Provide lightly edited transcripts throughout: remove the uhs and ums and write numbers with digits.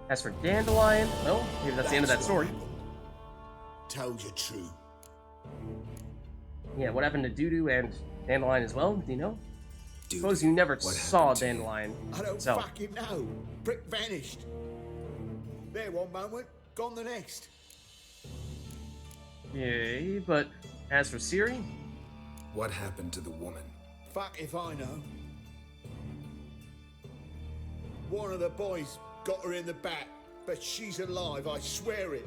As for Dandelion, well, maybe that's the end of that story. Told you true. Yeah, what happened to Dudu and Dandelion as well? Do you know? Dude, Suppose you never what saw happened to you? Dandelion I don't itself. fucking know. Brick vanished. There one moment, gone the next. Yay, but as for Siri, What happened to the woman? Fuck if I know. One of the boys got her in the back, but she's alive, I swear it.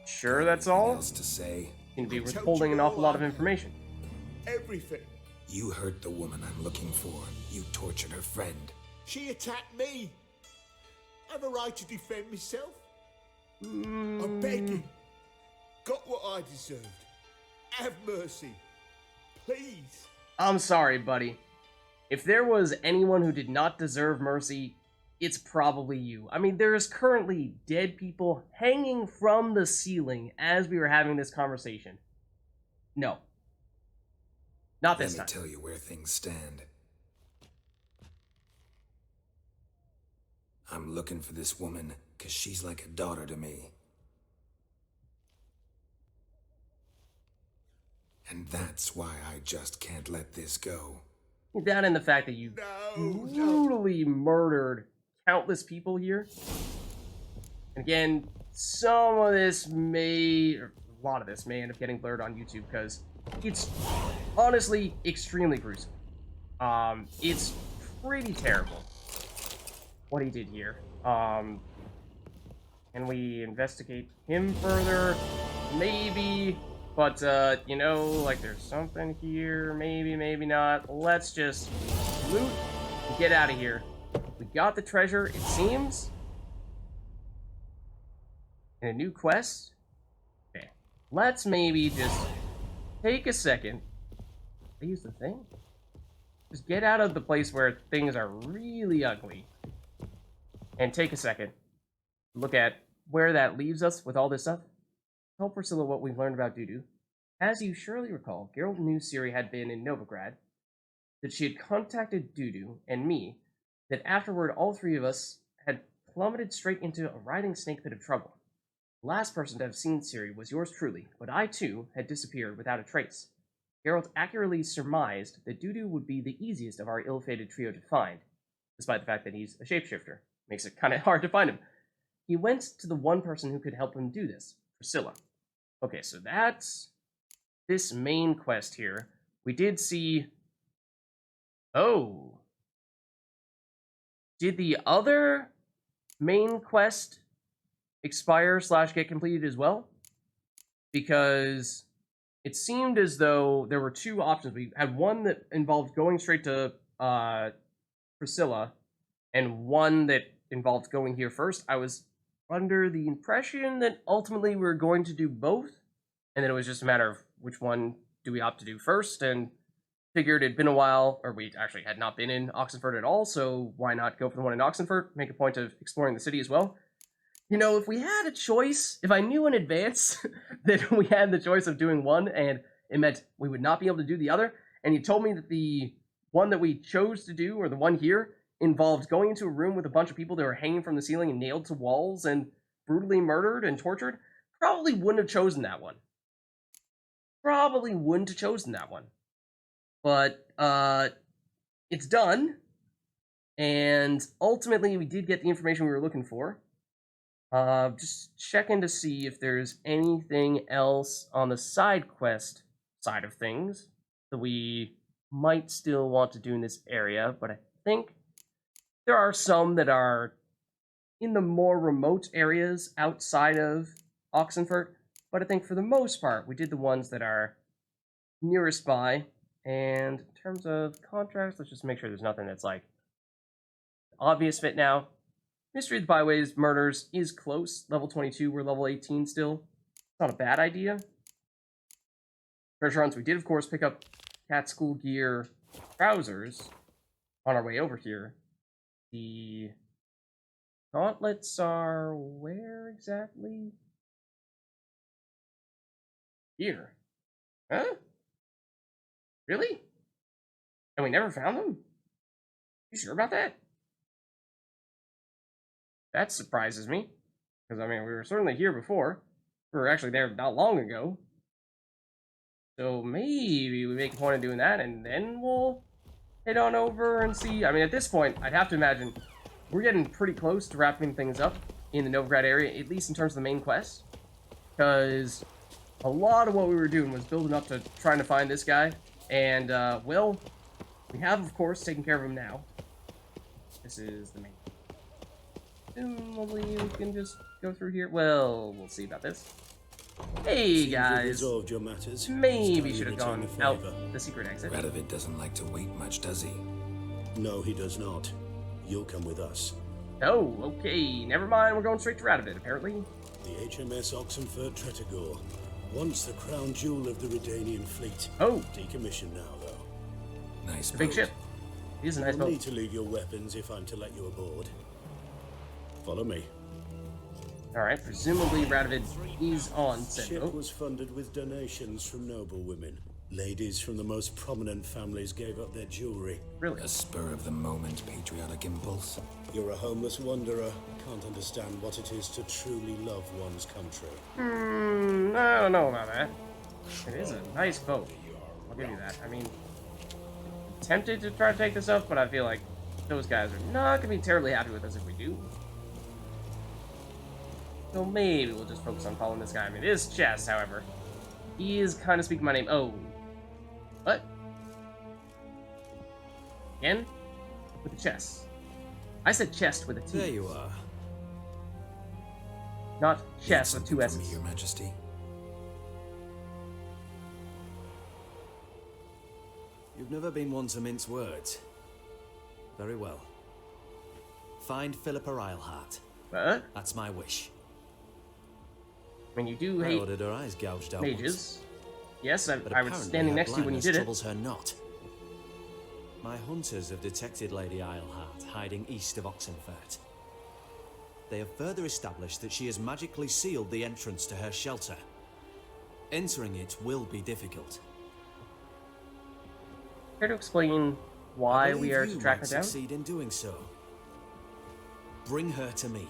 Sure that's Anything all? else to say? Can be I told withholding you an awful all lot of I- information. Everything. You hurt the woman I'm looking for. You tortured her friend. She attacked me. Have a right to defend myself. I'm begging. Got what I deserved. Have mercy. Please. I'm sorry, buddy. If there was anyone who did not deserve mercy, it's probably you. I mean, there is currently dead people hanging from the ceiling as we were having this conversation. No. Not Let this me time. tell you where things stand. I'm looking for this woman because she's like a daughter to me. And that's why I just can't let this go. That and the fact that you No. brutally murdered countless people here. And again, some of this may, or a lot of this may end up getting blurred on YouTube because it's honestly extremely gruesome. It's pretty terrible what he did here. Can we investigate him further? Maybe. But, you know, like, there's something here. Maybe, maybe not. Let's just loot and get out of here. We got the treasure, it seems. And a new quest. Okay. Let's maybe just take a second. I use the thing? Just get out of the place where things are really ugly. And take a second. Look at where that leaves us with all this stuff. Tell Priscilla what we've learned about Dudu. As you surely recall, Geralt knew Ciri had been in Novigrad, that she had contacted Dudu and me, that afterward all three of us had plummeted straight into a writhing snake pit of trouble. The last person to have seen Ciri was yours truly, but I too had disappeared without a trace. Geralt accurately surmised that Dudu would be the easiest of our ill-fated trio to find, despite the fact that he's a shapeshifter. Makes it kind of hard to find him. He went to the one person who could help him do this, Priscilla. Okay, so that's this main quest here. We did see... Oh. Did the other main quest expire / get completed as well? Because it seemed as though there were two options. We had one that involved going straight to Priscilla, and one that involved going here first. I was under the impression that ultimately we were going to do both, and then it was just a matter of which one do we opt to do first, and figured it'd been a while, or we actually had not been in Oxenford at all, so why not go for the one in Oxenford, make a point of exploring the city as well. You know, if we had a choice, if I knew in advance that we had the choice of doing one, and it meant we would not be able to do the other, and you told me that the one that we chose to do, or the one here, involved going into a room with a bunch of people that were hanging from the ceiling and nailed to walls and brutally murdered and tortured, probably wouldn't have chosen that one. Probably wouldn't have chosen that one. But, it's done, and ultimately we did get the information we were looking for. Just checking to see if there's anything else on the side quest side of things that we might still want to do in this area, but I think there are some that are in the more remote areas outside of Oxenford, but I think for the most part, we did the ones that are nearest by. And in terms of contracts, let's just make sure there's nothing that's like obvious fit now. Mystery of the Byways Murders is close. Level 22, we're level 18 still. It's not a bad idea. Treasure hunts, we did of course pick up cat school gear trousers on our way over here. The gauntlets are where exactly? Here. Huh? Really? And we never found them? You sure about that? That surprises me. Because, I mean, we were certainly here before. We were actually there not long ago. So maybe we make a point of doing that, and then we'll head on over and see. I mean, at this point, I'd have to imagine we're getting pretty close to wrapping things up in the Novigrad area, at least in terms of the main quest. Because a lot of what we were doing was building up to trying to find this guy. And, well, we have, of course, taken care of him now. This is the main. Presumably we can just go through here. Well, we'll see about this. Hey, guys. Resolved your matters. Maybe should have gone out the secret exit. Radovid doesn't like to wait much, does he? No, he does not. You'll come with us. Oh, okay. Never mind. We're going straight to Radovid, apparently. The HMS Oxenford Tretogor. Once the crown jewel of the Redanian fleet. Oh. Decommissioned now, though. Nice The big boat. ship. It is a nice You'll boat. need to leave your weapons if I'm to let you aboard. Follow me. Alright, presumably Radovid is on said Ship boat. was funded with donations from noble women. Ladies from the most prominent families gave up their jewelry. Really? A spur-of-the-moment patriotic impulse. You're a homeless wanderer. Can't understand what it is to truly love one's country. I don't know about that. It is a nice boat. I'll give you that. I mean, tempted to try to take this up, but I feel like those guys are not going to be terribly happy with us if we do. So maybe we'll just focus on following this guy. I mean, it is Chess, however. He is kind of speaking my name. Oh. What? Again? With the chest. I said chest with a T. There you are. Not Need chest with something two from me, S's. Your Majesty. You've never been one to mince words. Very well. Find Philippa Eilhart. What? That's my wish. I mean, you do I hate ordered her eyes gouged out once, mages. Yes, I but was apparently standing her next to you when you blindness did it. troubles her not. My hunters have detected Lady Eilhart hiding east of Oxenfurt. They have further established that she has magically sealed the entrance to her shelter. Entering it will be difficult. Care to explain I why believe we are you to track her might down? succeed in doing so. Bring her to me,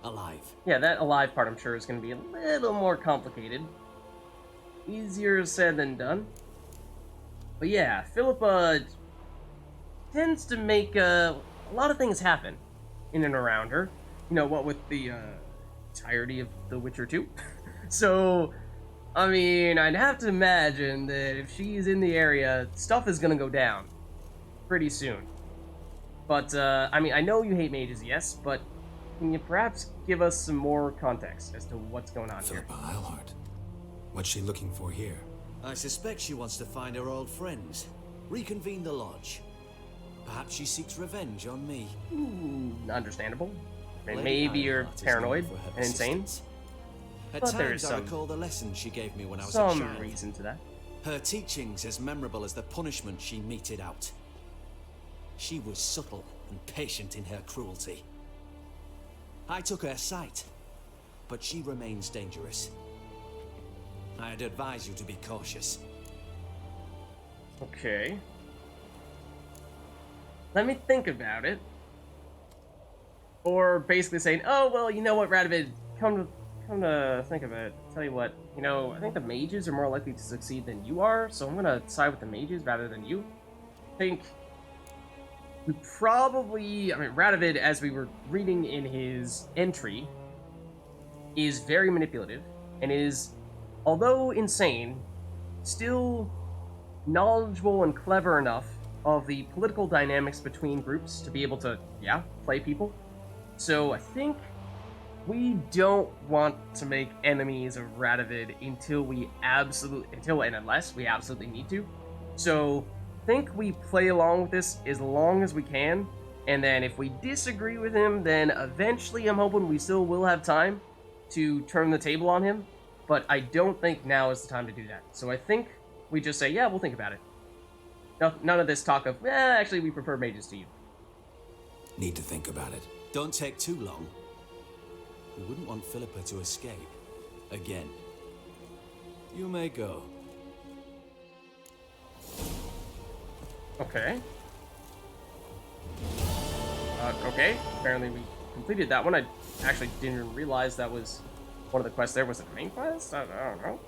alive. Yeah, that alive part I'm sure is going to be a little more complicated. Easier said than done. But yeah, Philippa tends to make a lot of things happen in and around her. You know, what with the entirety of The Witcher 2. So, I mean, I'd have to imagine that if she's in the area, stuff is going to go down pretty soon. But, I mean, I know you hate mages, yes, but can you perhaps give us some more context as to what's going on here? Philippa Eilhart. What's she looking for here? I suspect she wants to find her old friends, reconvene the lodge. Perhaps she seeks revenge on me. Understandable. I mean, Lady maybe you're Eilhart is paranoid known for her and insane. persistence. At But there times, is I some- recall the lesson she gave me when I was a Some child. reason to that. Her teachings as memorable as the punishment she meted out. She was subtle and patient in her cruelty. I took her sight, but she remains dangerous. I'd advise you to be cautious. Okay. Let me think about it. Or basically saying, oh, well, you know what, Radovid, come to think of it, tell you what, you know, I think the mages are more likely to succeed than you are, so I'm gonna side with the mages rather than you. I think we probably, I mean, Radovid, as we were reading in his entry, is very manipulative, and is, although insane, still knowledgeable and clever enough of the political dynamics between groups to be able to, yeah, play people. So I think we don't want to make enemies of Radovid unless we absolutely need to. So I think we play along with this as long as we can, and then if we disagree with him, then eventually I'm hoping we still will have time to turn the table on him, but I don't think now is the time to do that. So I think we just say, yeah, we'll think about it. None of this talk of, actually we prefer mages to you. Need to think about it. Don't take too long. We wouldn't want Philippa to escape. Again. You may go. Okay. Okay. Apparently we completed that one. I actually didn't even realize that was one of the quests there. Was it the main quest? I don't know.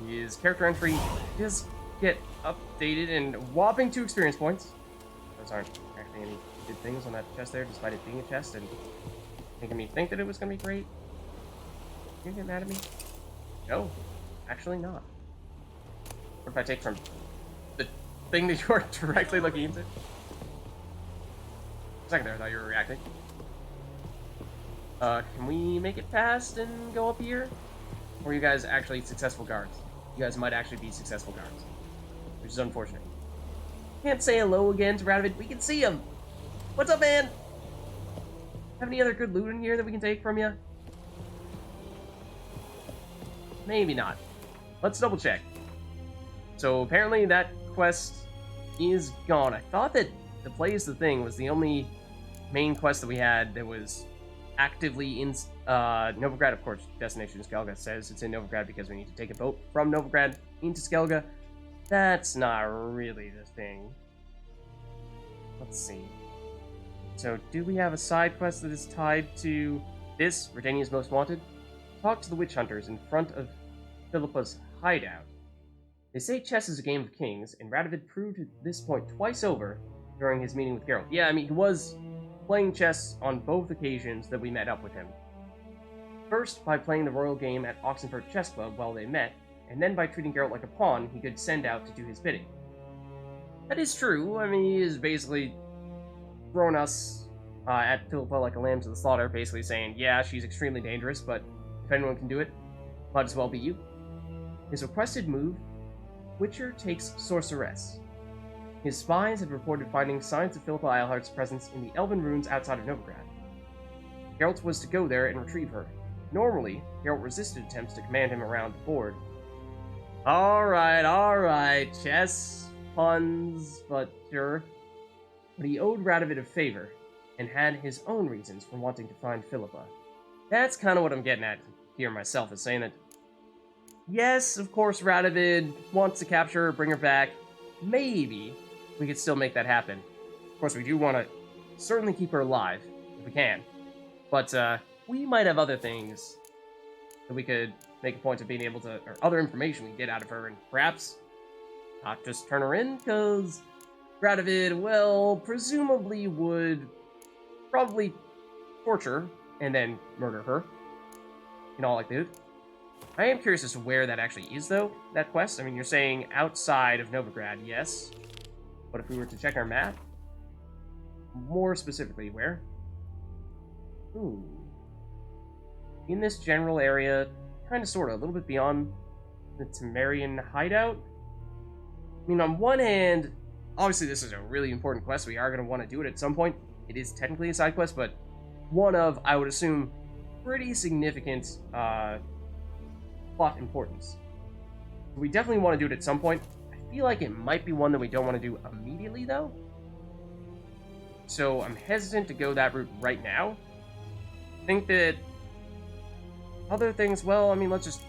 His character entry does get updated and whopping 2 experience points. Those aren't actually any good things on that chest there, despite it being a chest and making me think that it was going to be great. You get mad at me? No, actually not. What if I take from the thing that you are directly looking into? For a second there, I thought you were reacting. Can we make it past and go up here? Or are you guys actually successful guards? You guys might actually be successful guards, which is unfortunate. Can't say hello again to Radovid. We can see him. What's up, man? Have any other good loot in here that we can take from you? Maybe not. Let's double check. So apparently that quest is gone. I thought that the Play is the Thing was the only main quest that we had that was actively in Novigrad. Of course, destination Skellige says it's in Novigrad because we need to take a boat from Novigrad into Skellige. That's not really the thing. Let's see. So, do we have a side quest that is tied to this, Redania's Most Wanted? Talk to the witch hunters in front of Philippa's hideout. They say chess is a game of kings, and Radovid proved this point twice over during his meeting with Geralt. Yeah, I mean, he was playing chess on both occasions that we met up with him. First, by playing the royal game at Oxenford Chess Club while they met, and then by treating Geralt like a pawn he could send out to do his bidding. That is true. I mean, he is basically thrown us at Philippa like a lamb to the slaughter, basically saying, yeah, she's extremely dangerous, but if anyone can do it, might as well be you. His requested move, Witcher takes Sorceress. His spies had reported finding signs of Philippa Eilhart's presence in the Elven ruins outside of Novigrad. Geralt was to go there and retrieve her. Normally, Geralt resisted attempts to command him around the board. Alright, chess, puns, but sure. But he owed Radovid a favor, and had his own reasons for wanting to find Philippa. That's kind of what I'm getting at here myself, is saying that, yes, of course, Radovid wants to capture her, bring her back. Maybe we could still make that happen. Of course, we do want to certainly keep her alive, if we can. But, we might have other things that we could make a point of being able to, or other information we can get out of her, and perhaps not just turn her in, because Radovid, well, presumably would probably torture and then murder her, in all likelihood. I am curious as to where that actually is, though, that quest. I mean, you're saying outside of Novigrad, yes. But if we were to check our map, more specifically, where? Ooh. In this general area, kind of, sort of, a little bit beyond the Temerian hideout. I mean, on one hand, obviously this is a really important quest. We are going to want to do it at some point. It is technically a side quest, but one of, I would assume, pretty significant plot importance. We definitely want to do it at some point. I feel like it might be one that we don't want to do immediately, though. So I'm hesitant to go that route right now. I think that other things, well, I mean, let's just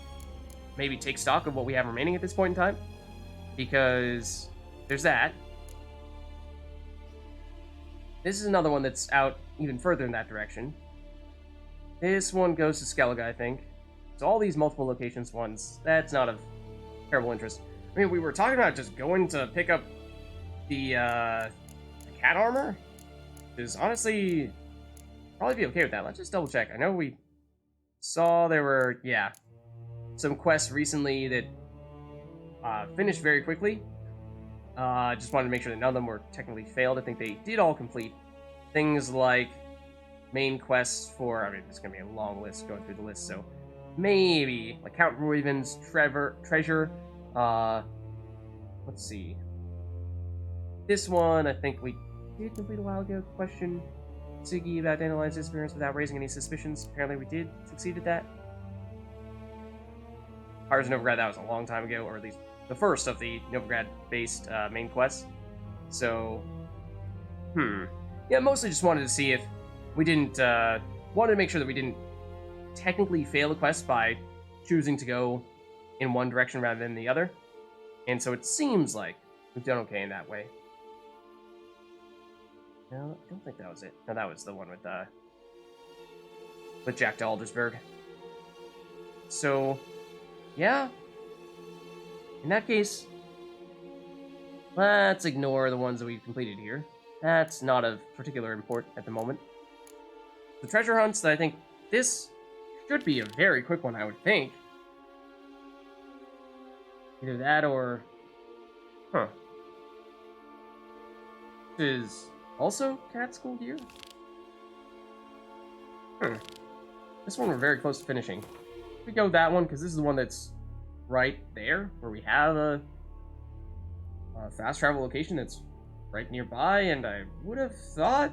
maybe take stock of what we have remaining at this point in time. Because there's that. This is another one that's out even further in that direction. This one goes to Skellige, I think. So all these multiple locations ones, that's not of terrible interest. I mean, we were talking about just going to pick up the cat armor. Because honestly, probably be okay with that. Let's just double check. I know we saw there were, yeah, some quests recently that finished very quickly. Just wanted to make sure that none of them were technically failed. I think they did all complete. Things like main quests for, I mean, it's going to be a long list going through the list, so maybe, like Count Reuven's treasure. Let's see. This one, I think we did complete a while ago. Question Siggy about Dandelion's disappearance without raising any suspicions. Apparently we did succeed at that. Pirates of Novigrad, that was a long time ago, or at least the first of the Novigrad-based main quests. So, yeah, mostly just wanted to see if we didn't, wanted to make sure that we didn't technically fail a quest by choosing to go in one direction rather than the other. And so it seems like we've done okay in that way. No, I don't think that was it. No, that was the one with Jack de Aldersberg. So, yeah. In that case, let's ignore the ones that we've completed here. That's not of particular import at the moment. The treasure hunts, I think this should be a very quick one, I would think. Either that or... Huh. This is also cat school gear? This one we're very close to finishing. We go that one, because this is the one that's right there, where we have a fast travel location that's right nearby, and I would have thought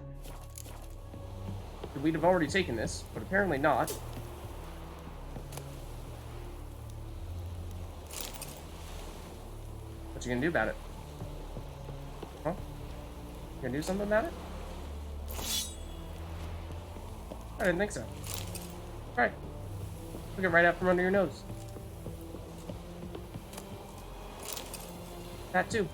that we'd have already taken this, but apparently not. What you gonna do about it? Huh? You gonna do something about it? I didn't think so. Alright. Took it right out from under your nose. That too.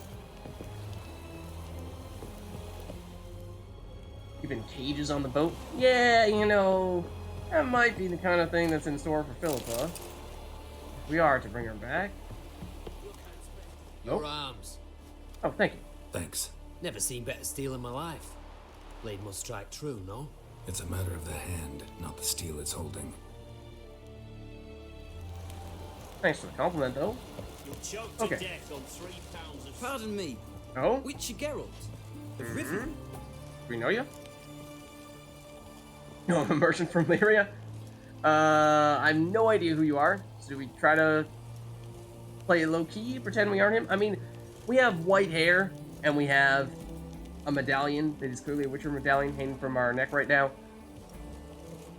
Keeping cages on the boat? Yeah, you know, that might be the kind of thing that's in store for Philippa. We are to bring her back. Your Nope. arms. Oh, thank you. Thanks. Never seen better steel in my life. Blade must strike true, no? It's a matter of the hand, not the steel it's holding. Thanks for the compliment, though. You're choked Okay. to death on 3 pounds of... Pardon me. Oh? Which Geralt? The River? Do we know you? No, I'm a merchant from Lyria. I have no idea who you are. So do we try to play it low-key, pretend we aren't him? I mean, we have white hair, and we have a medallion that is clearly a Witcher medallion hanging from our neck right now.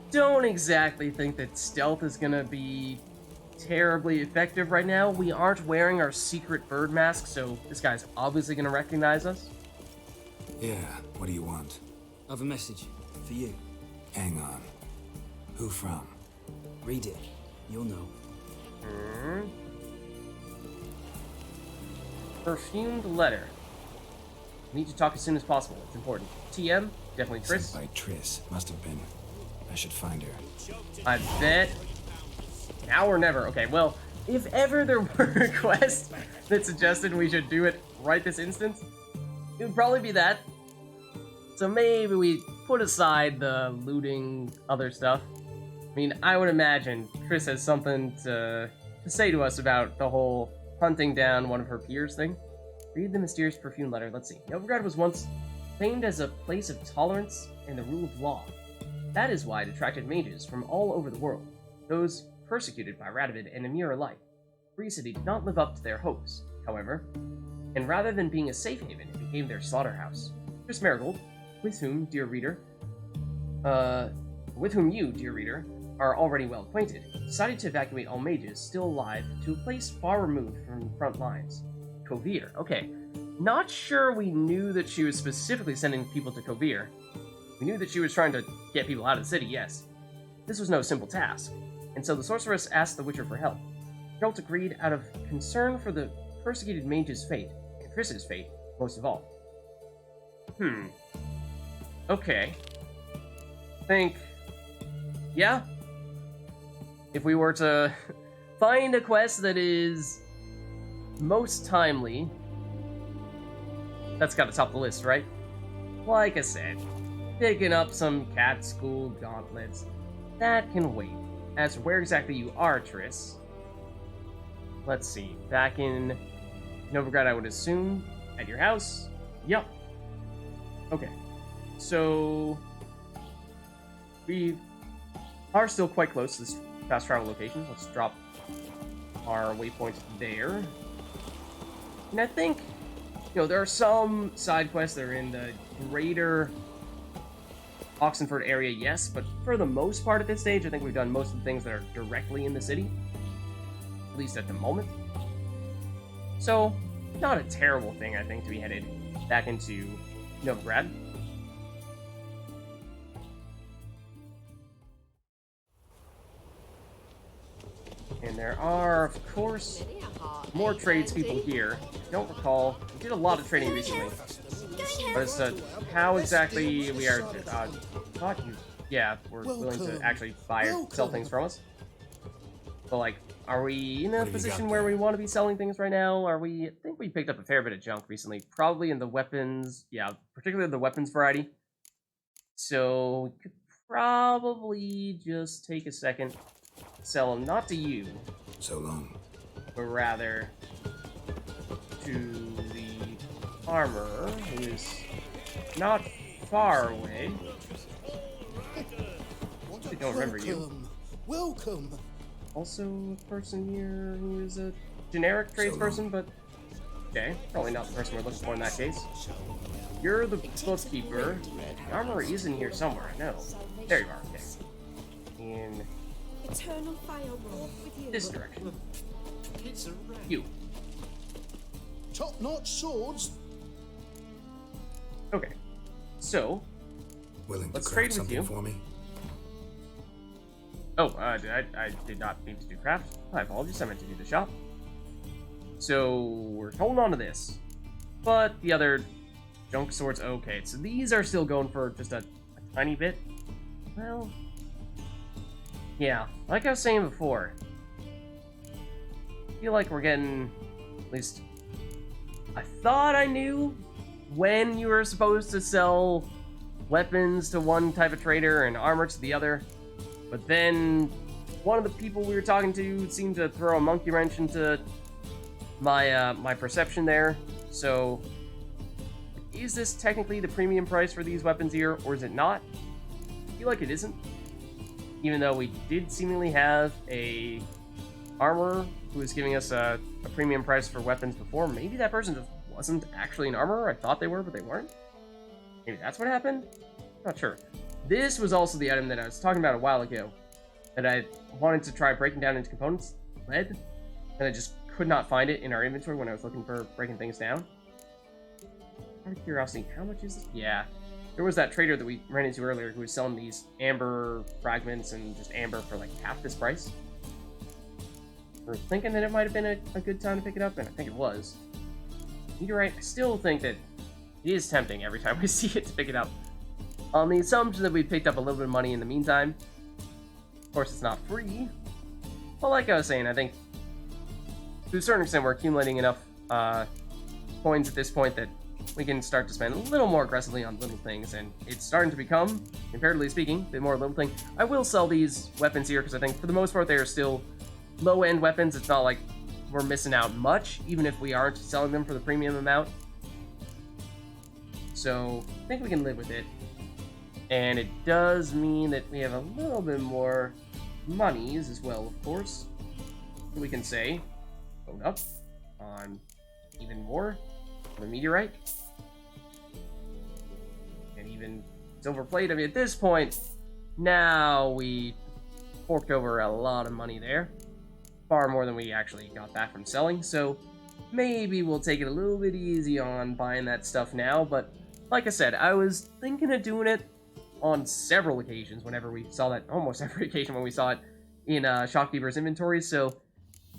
Don't exactly think that stealth is gonna be terribly effective right now. We aren't wearing our secret bird mask, so this guy's obviously gonna recognize us. Yeah, what do you want? I've a message for you. Hang on. Who from? Read it. You'll know. Perfumed letter. We need to talk as soon as possible. It's important. TM, definitely Triss. Sent by Triss. Must have been. I should find her. I bet. Now or never. Okay, well, if ever there were a quest that suggested we should do it right this instant, it would probably be that. So maybe we put aside the looting other stuff. I mean, I would imagine Triss has something to say to us about the whole hunting down one of her peers thing. Read the mysterious perfume letter. Let's see. Novigrad was once famed as a place of tolerance and the rule of law. That is why it attracted mages from all over the world, those persecuted by Radovid and Emir alike. Free City did not live up to their hopes, however, and rather than being a safe haven, it became their slaughterhouse. Triss Marigold, with whom you, dear reader, are already well acquainted, decided to evacuate all mages still alive to a place far removed from the front lines. Kovir. Okay. Not sure we knew that she was specifically sending people to Kovir. We knew that she was trying to get people out of the city, yes. This was no simple task, and so the sorceress asked the Witcher for help. Geralt agreed out of concern for the persecuted mage's fate, and Triss's fate, most of all. Okay. Yeah? If we were to find a quest that is most timely, that's gotta top the list, right? Like I said, picking up some cat school gauntlets, that can wait. As for where exactly you are, Triss, let's see, back in Novigrad, I would assume, at your house? Yup. Okay, so we are still quite close to this fast travel location. Let's drop our waypoint there. And I think, there are some side quests that are in the greater Oxenford area, yes, but for the most part at this stage, I think we've done most of the things that are directly in the city, at least at the moment. So, not a terrible thing, I think, to be headed back into Novigrad. And there are, of course, more tradespeople here. I don't recall. We did a lot of trading recently. But as to how exactly we are... thought you... Yeah, we're willing to actually buy or sell things from us. But, like, are we in a position where we want to be selling things right now? Are we... I think we picked up a fair bit of junk recently. Probably in the weapons... Yeah, particularly the weapons variety. So, we could probably just take a second, sell them, not to you, So long. but rather to the armorer, who is not far away. I don't remember you. Welcome. Also, a person here who is a generic tradesperson, but okay, probably not the person we're looking for in that case. You're the bookkeeper. The armorer is in here somewhere, I know. There you are, okay. In Eternal fire walk with you. this direction. You. Top-notch swords. Okay. So, Willing to Let's craft trade with something you. for me? oh, I did not mean to do craft. My apologies, I meant to do the shop. So, we're holding on to this. But the other junk swords, okay. So these are still going for just a tiny bit. Well, yeah, like I was saying before, I feel like we're getting, at least, I thought I knew when you were supposed to sell weapons to one type of trader and armor to the other, but then one of the people we were talking to seemed to throw a monkey wrench into my my perception there. So, is this technically the premium price for these weapons here, or is it not? I feel like it isn't. Even though we did seemingly have a armorer who was giving us a premium price for weapons before. Maybe that person just wasn't actually an armorer. I thought they were, but they weren't. Maybe that's what happened? Not sure. This was also the item that I was talking about a while ago that I wanted to try breaking down into components. Lead. And I just could not find it in our inventory when I was looking for breaking things down. Out of curiosity, how much is this? Yeah. There was that trader that we ran into earlier who was selling these amber fragments and just amber for like half this price. We're thinking that it might have been a good time to pick it up, and I think it was. Meteorite, I still think that it is tempting every time we see it to pick it up. On the assumption that we picked up a little bit of money in the meantime. Of course, it's not free. But like I was saying, I think to a certain extent we're accumulating enough coins at this point that we can start to spend a little more aggressively on little things, and it's starting to become, comparatively speaking, a bit more little thing. I will sell these weapons here because I think for the most part they are still low-end weapons. It's not like we're missing out much, even if we aren't selling them for the premium amount. So I think we can live with it. And it does mean that we have a little bit more monies as well, of course. So we can say, vote up on even more for the meteorite. And even silver plate. I mean, at this point, now we forked over a lot of money there. Far more than we actually got back from selling. So maybe we'll take it a little bit easy on buying that stuff now. But like I said, I was thinking of doing it on several occasions whenever we saw that, almost every occasion when we saw it in Shopkeeper's inventory. So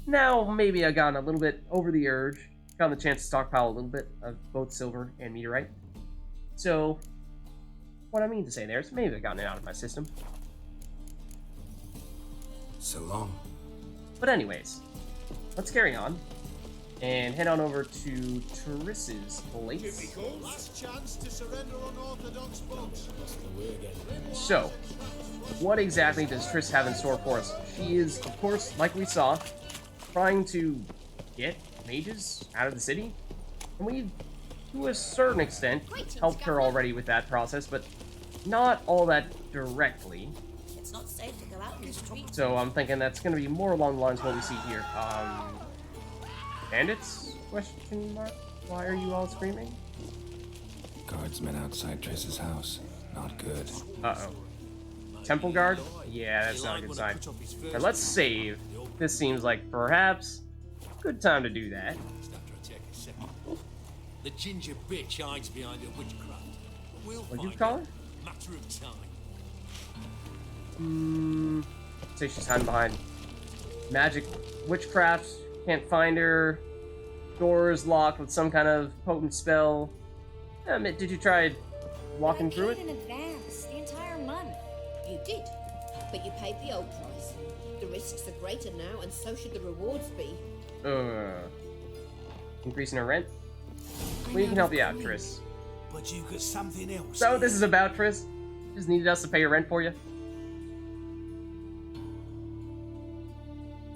now maybe I've gotten a little bit over the urge, gotten the chance to stockpile a little bit of both silver and meteorite. So what I mean to say there is maybe I've gotten it out of my system. So long. But anyways, let's carry on and head on over to Triss's place. Last chance to surrender unorthodox books. So, what exactly does Triss have in store for us? She is, of course, like we saw, trying to get mages out of the city. And we've, to a certain extent, helped her already with that process, but not all that directly. It's not safe to go out in the street. So I'm thinking that's going to be more along the lines of what we see here. Bandits? Question mark? Why are you all screaming? Guardsmen outside Triss's house. Not good. Uh-oh. Temple guard? Yeah, that's not a good sign. Alright, let's save. This seems like perhaps a good time to do that. The ginger bitch hides behind her witchcraft. We'll What'd you find call her. her? Matter of time. Say she's hiding behind magic witchcraft, can't find her. Doors locked with some kind of potent spell. Did you try walking through it? In advance, the entire month. You did, but you paid the old price. The risks are greater now, and so should the rewards be. Increasing her rent? We can help you out, Triss. But you got something else. So this is about, Triss? Just needed us to pay your rent for you?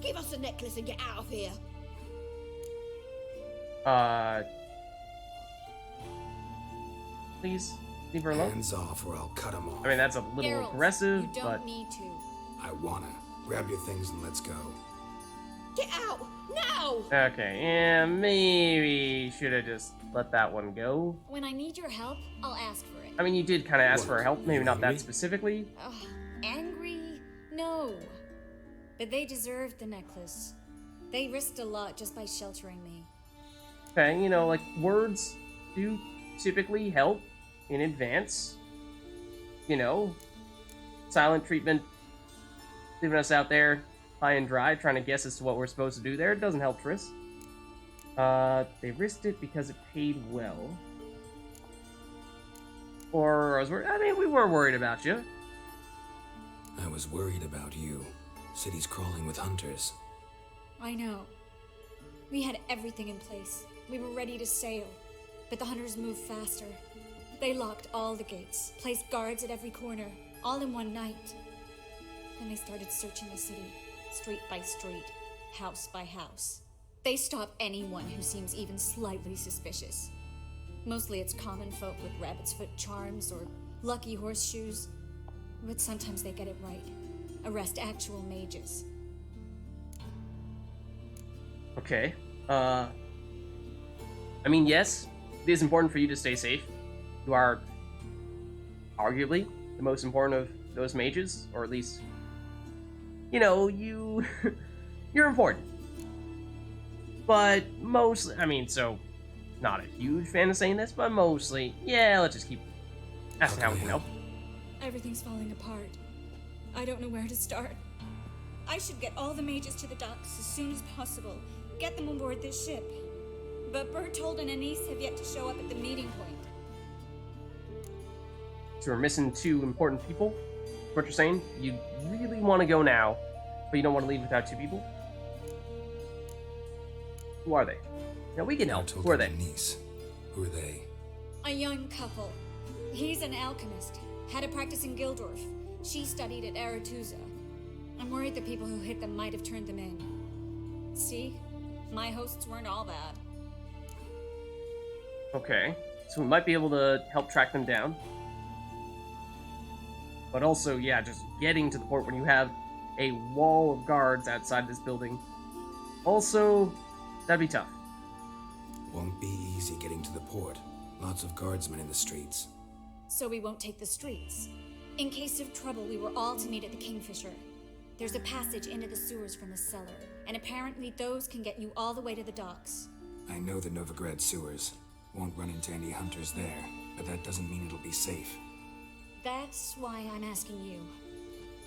Give us the necklace and get out of here. Please leave her alone. Hands off or I'll cut them off. I mean, that's a little Geralt, aggressive, you don't but need to. I wanna. Grab your things and let's go. Get out now. okay. Yeah, maybe should have just let that one go. When I need your help, I'll ask for it. I mean, you did kind of ask for What? help, maybe You not that angry? specifically. Ugh, angry? No. But they deserved the necklace. They risked a lot just by sheltering me. Okay, you know, like words do typically help in advance. You know, silent treatment, leaving us out there high and dry, trying to guess as to what we're supposed to do there. It doesn't help Triss. They risked it because it paid well. Or I mean, we were worried about you. I was worried about you. City's crawling with hunters. I know. We had everything in place. We were ready to sail. But the hunters moved faster. They locked all the gates, placed guards at every corner, all in one night. Then they started searching the city, street by street, house by house. They stop anyone who seems even slightly suspicious. Mostly it's common folk with rabbit's foot charms or lucky horseshoes. But sometimes they get it right. Arrest actual mages. Okay. I mean, yes, it is important for you to stay safe. You are arguably the most important of those mages, or at least, you know, you're important. But mostly, I mean, so, not a huge fan of saying this, but mostly, yeah, let's just keep asking how we can help. Everything's falling apart. I don't know where to start. I should get all the mages to the docks as soon as possible. Get them aboard this ship. But Bertold and Anise have yet to show up at the meeting point. So we're missing two important people. What you're saying? You really want to go now, but you don't want to leave without two people? Who are they? Now we can help. Bertold Who are they? and Niece. Who are they? A young couple. He's an alchemist. Had a practice in Gildorf. She studied at Aretusa. I'm worried the people who hit them might have turned them in. See? My hosts weren't all bad. Okay, so we might be able to help track them down. But also, yeah, just getting to the port when you have a wall of guards outside this building. Also, that'd be tough. Won't be easy getting to the port. Lots of guardsmen in the streets. So we won't take the streets. In case of trouble, we were all to meet at the Kingfisher. There's a passage into the sewers from the cellar, and apparently those can get you all the way to the docks. I know the Novigrad sewers. Won't run into any hunters there, but that doesn't mean it'll be safe. That's why I'm asking you.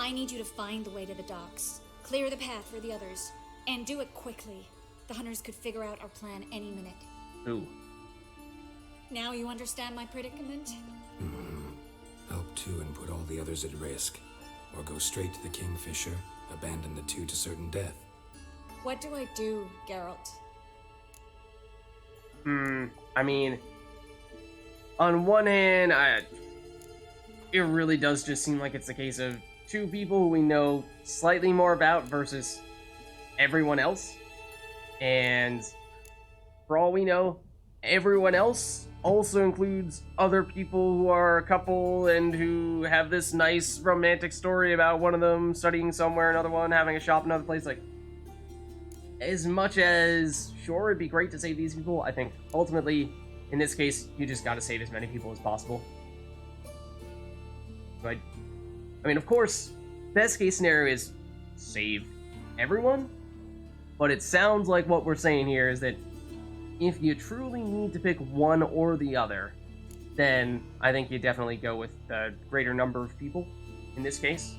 I need you to find the way to the docks, clear the path for the others, and do it quickly. The hunters could figure out our plan any minute. Ooh. Now you understand my predicament? Help two and put all the others at risk. Or go straight to the Kingfisher, abandon the two to certain death. What do I do, Geralt? I mean, on one hand, it really does just seem like it's the case of two people who we know slightly more about versus everyone else. And for all we know, everyone else also includes other people who are a couple and who have this nice romantic story about one of them studying somewhere, another one having a shop in another place. Like, as much as, sure, it'd be great to save these people, I think ultimately, in this case, you just gotta save as many people as possible. But, I mean, of course, best case scenario is save everyone, but it sounds like what we're saying here is that if you truly need to pick one or the other, then I think you definitely go with the greater number of people in this case.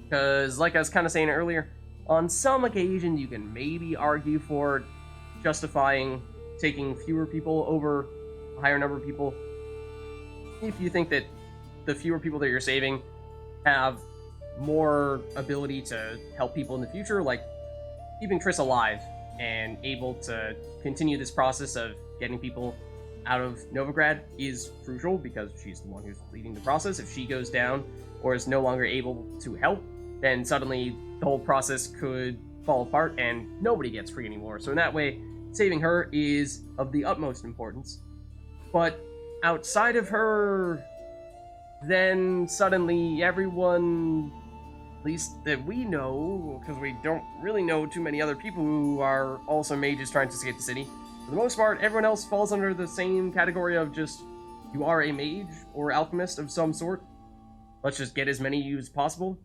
Because, like I was kind of saying earlier, On some occasions, you can maybe argue for justifying taking fewer people over a higher number of people if you think that the fewer people that you're saving have more ability to help people in the future, like keeping Triss alive and able to continue this process of getting people out of Novigrad is crucial because she's the one who's leading the process. If she goes down or is no longer able to help, then suddenly the whole process could fall apart and nobody gets free anymore. So in that way, saving her is of the utmost importance. But outside of her, then suddenly everyone, at least that we know, because we don't really know too many other people who are also mages trying to escape the city, for the most part, everyone else falls under the same category of just, you are a mage or alchemist of some sort. Let's just get as many of you as possible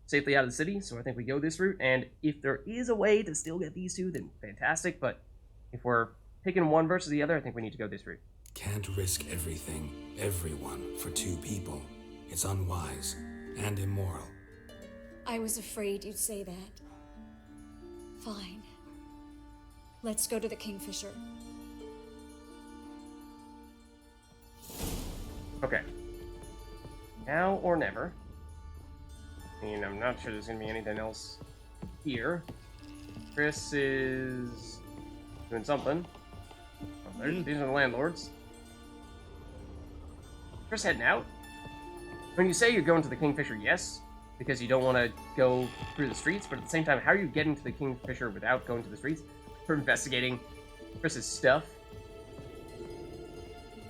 safely out of the city, so I think we go this route, and if there is a way to still get these two, then fantastic, but if we're picking one versus the other, I think we need to go this route. Can't risk everything, everyone, for 2 people. It's unwise and immoral. I was afraid you'd say that. Fine. Let's go to the Kingfisher. Okay. Now or never. I mean, I'm not sure there's gonna be anything else here. Chris is doing something. Oh, these are the landlords. Chris heading out? When you say you're going to the Kingfisher, yes, because you don't want to go through the streets, but at the same time, how are you getting to the Kingfisher without going to the streets? For investigating Chris's stuff?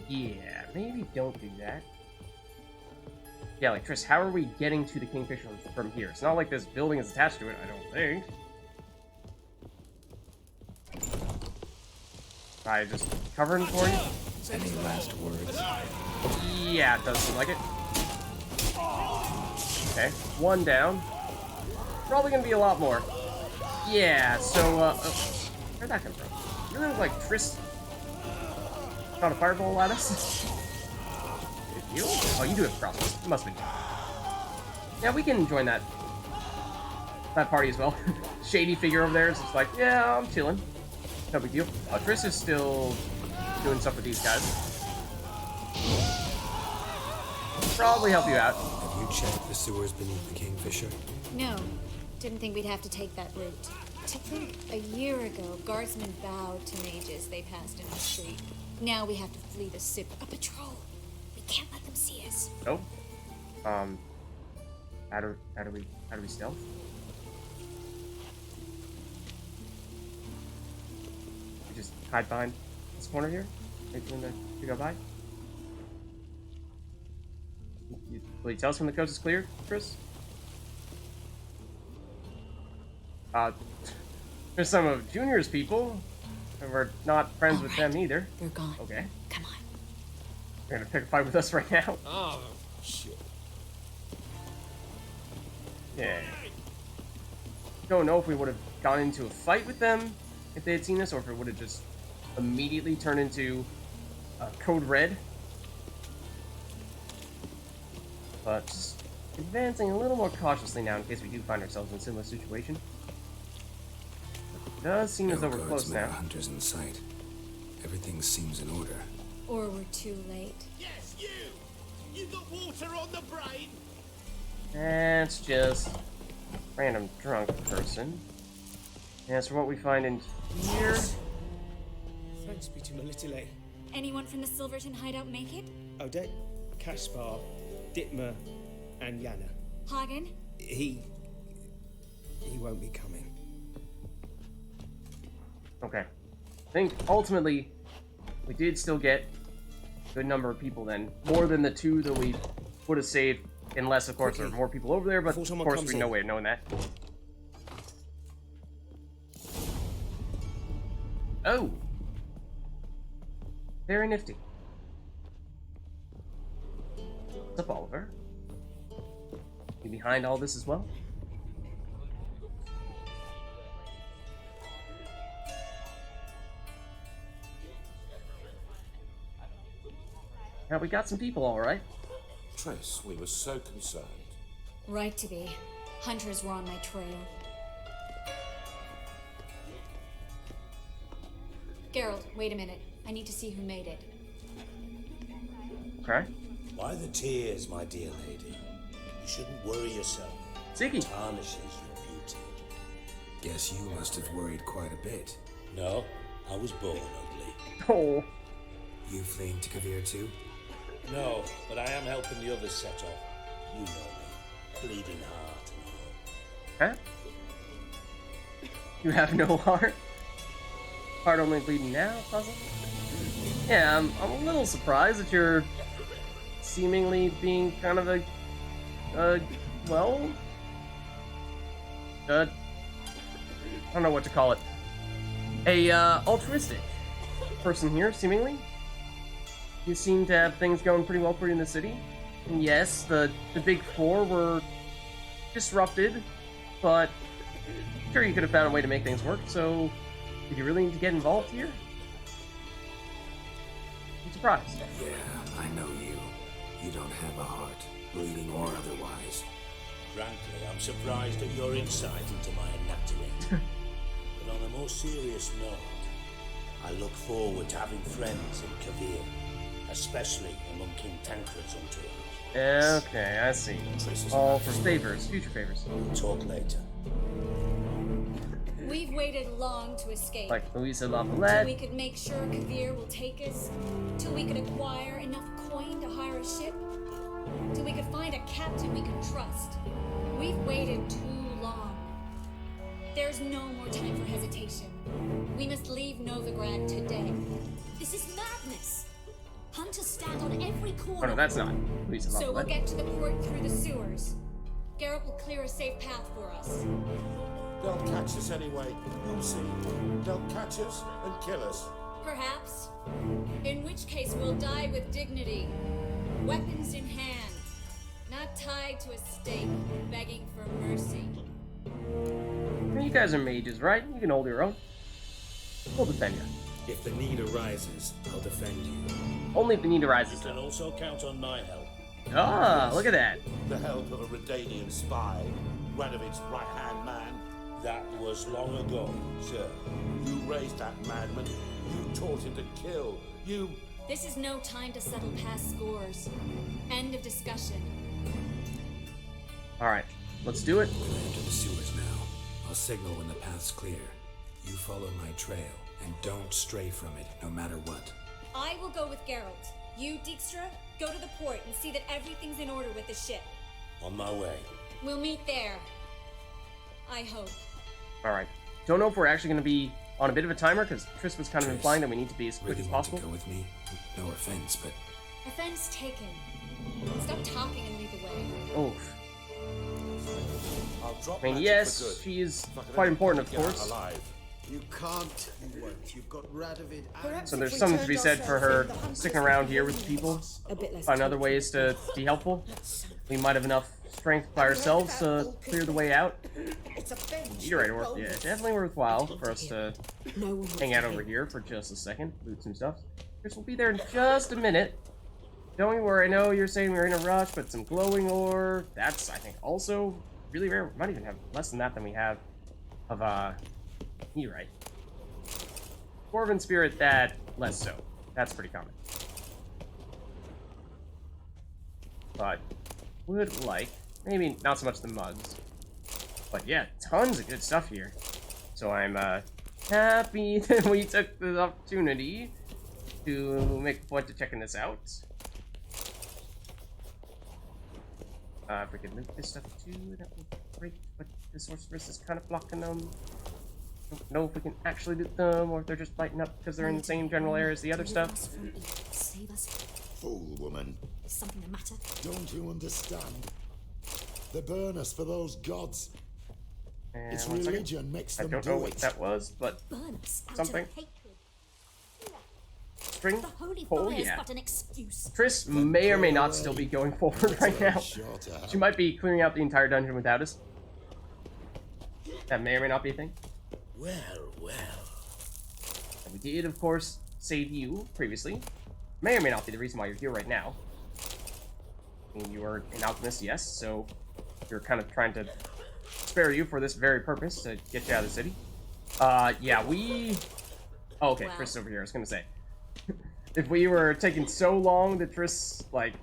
Yeah, maybe don't do that. Yeah, like, Triss, how are we getting to the Kingfisher from here? It's not like this building is attached to it, I don't think. I just covering for you? Any last words? Yeah, it does seem like it. Okay, one down. Probably gonna be a lot more. Yeah, so, oh, where'd that come from? Really look like Triss shot a fireball at us? You? Oh, you do have crossbows. It must be. Yeah, we can join that party as well. Shady figure over there is just like, yeah, I'm chilling. No big deal. Oh, Triss is still doing stuff with these guys. Probably help you out. Have you checked the sewers beneath the Kingfisher? No, didn't think we'd have to take that route. To think, a year ago, guardsmen bowed to mages they passed in the street. Now we have to flee the city. A patrol. We can't let them see us. Oh. How do we stealth? We just hide behind this corner here? Wait for them to go by? Will you tell us when the coast is cleared, Chris? There's some of Junior's people, and we're not friends with them either. They're gone. Okay. Come on. You're gonna pick a fight with us right now? Oh, shit. Yeah. Don't know if we would have gone into a fight with them if they had seen us, or if it would have just immediately turned into Code Red. But just advancing a little more cautiously now in case we do find ourselves in a similar situation. It does seem as though we're close now. Hunters in sight. Everything seems in order. Or we're too late. Yes, you! You got water on the brain! That's just random drunk person. As for what we find in here, Thanks, Peter Melitile. Anyone from the Silverton hideout make it? Odette, Kaspar, Dittmer, and Yana. Hagen? He won't be coming. okay. I think ultimately we did still get a good number of people then. More than the 2 that we would have saved, unless of course there are more people over there, but of course we no way of knowing that. Oh! Very nifty. What's up, Oliver? You behind all this as well? Now we got some people, all right. Triss, we were so concerned. Right to be. Hunters were on my trail. Geralt, wait a minute. I need to see who made it. Okay. Why the tears, my dear lady? You shouldn't worry yourself. Ziggy. It tarnishes your beauty. Guess you must have worried quite a bit. No, I was born ugly. Oh. You fleeing to Kavir too? No, but I am helping the others set off. You know me. Bleeding heart and all. Huh? You have no heart? Heart only bleeding now, puzzle? Yeah, I'm a little surprised that you're seemingly being kind of a, well, I don't know what to call it. A, altruistic person here, seemingly. You seem to have things going pretty well for you in the city. And yes, the big four were disrupted, but sure you could have found a way to make things work, so did you really need to get involved here? I'm surprised. Yeah, I know you. You don't have a heart, bleeding or otherwise. Frankly, I'm surprised at your insight into my anatomy. But on a more serious note, I look forward to having friends in Kavir, especially among King Tancred's entourage. Okay, I see. All for favors, future favors. We'll talk later. We've waited long to escape. Like Louisa Till Lafollette. we could make sure Kavir will take us. Till we could acquire enough coin to hire a ship. Till we could find a captain we could trust. We've waited too long. There's no more time for hesitation. We must leave Novigrad today. This is madness. Hunters stand on every corner. Oh no, that's not Louisa Lafollette. So we'll get to the port through the sewers. Geralt will clear a safe path for us. They'll catch us anyway. You'll see. They'll catch us and kill us. Perhaps. In which case we'll die with dignity. Weapons in hand. Not tied to a stake, begging for mercy. You guys are mages, right? You can hold your own. We'll defend you. If the need arises, I'll defend you. Only if the need arises, You can though. also count on my help. Ah, look at that. The help of a Redanian spy, Radovid's right-hand man. That was long ago, sir. You raised that madman. You taught him to kill. You... This is no time to settle past scores. End of discussion. Alright, let's do it. We'll enter the sewers now. I'll signal when the path's clear. You follow my trail, and don't stray from it, no matter what. I will go with Geralt. You, Dijkstra, go to the port and see that everything's in order with the ship. On my way. We'll meet there. I hope. Alright. Don't know if we're actually going to be on a bit of a timer, because Triss was kind of Triss, implying that we need to be as quick really as want to possible. go with me? No offense, but Offense taken. Stop talking and lead the way. Oh, I'll drop I mean, magic yes, for good. she is If I could quite only important, of get out course. alive. You can't. You won't. You've got Radovid and... So there's something to be said for her sticking around here with people. A bit less. Find other ways to be helpful. We might have enough strength by ourselves to clear the way out. You're right, yeah, definitely worthwhile for us to hang out over here for just a second, loot some stuff. Chris will be there in just a minute. Don't you worry, I know you're saying we're in a rush, but some glowing ore, that's, I think, also really rare. We might even have less than that than we have of, you're right. Dwarven Spirit, that, less so. That's pretty common. But, would like, maybe not so much the mugs. But yeah, tons of good stuff here. So I'm, happy that we took the opportunity to make a point of checking this out. If we could loot this stuff too, that would be great, but the sorceress is kind of blocking them. Don't know if we can actually loot them, or if they're just lighting up because they're in the same general area as the other stuff. Save us. Fool woman. Is something the matter? Don't you understand? They burn us for those gods. And It's one second. religion makes I them don't know do what it. that was, but Burn us out something. of hatred. String? The holy Oh fire's yeah. but an excuse. Triss may or may not still be going forward right now. She might be clearing out the entire dungeon without us. That may or may not be a thing. Well, well. And we did, of course, save you previously. May or may not be the reason why you're here right now. I mean, you are an alchemist, yes, so you're kind of trying to spare you for this very purpose, to get you out of the city. Yeah, we Oh, okay, Well. Triss is over here. I was gonna say, if we were taking so long that Triss like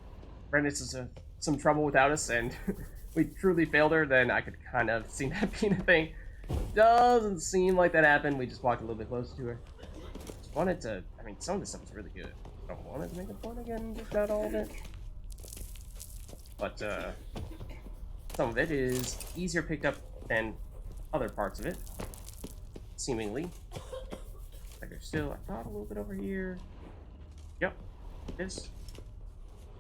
ran into some trouble without us, and we truly failed her, then I could kind of see that being a thing. Doesn't seem like that happened. We just walked a little bit closer to her. Just wanted to. I mean, some of this stuff is really good. I wanted to make a point again, just not all of it. But some of it is easier picked up than other parts of it, seemingly. Like there's still, I thought, a little bit over here. Yep,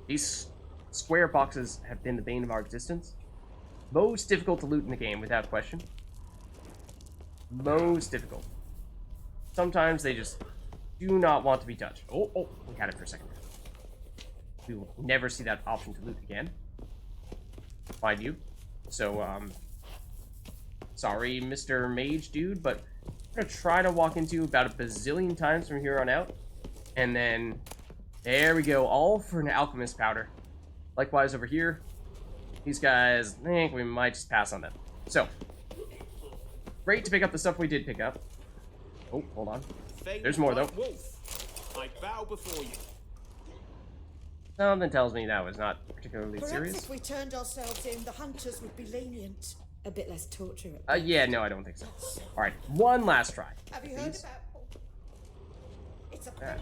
these square boxes have been the bane of our existence. Most difficult to loot in the game, without question. Most difficult. Sometimes they just do not want to be touched. Oh, we had it for a second. We will never see that option to loot again. Mind you. So, sorry, Mr. Mage dude, but I'm gonna try to walk into about a bazillion times from here on out. And then, there we go, all for an alchemist powder. Likewise over here. These guys, I think we might just pass on them. So, great to pick up the stuff we did pick up. Oh, hold on. There's more, though. Wolf, I bow before you. Something tells me that was not particularly Perhaps serious. if we turned ourselves in, the hunters would be lenient. A bit less torture. Yeah, no, I don't think so. Alright, one last try. Have you heard about? It's a Yeah.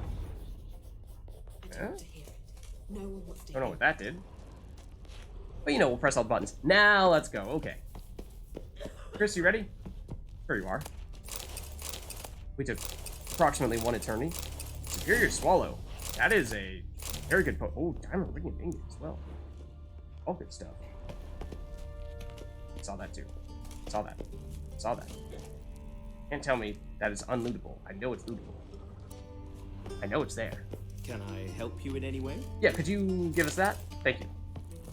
I don't want to hear it. No one wants to Don't know hear what that did. But you know, we'll press all the buttons. Now, let's go. Okay. Chris, you ready? Here you are. We took approximately 1 eternity. Superior Swallow. That is a very good oh, Diamond Ring and Ingot as well. All good stuff. Saw that too. Saw that. Saw that. Can't tell me that is unlootable. I know it's lootable. I know it's there. Can I help you in any way? Yeah, could you give us that? Thank you.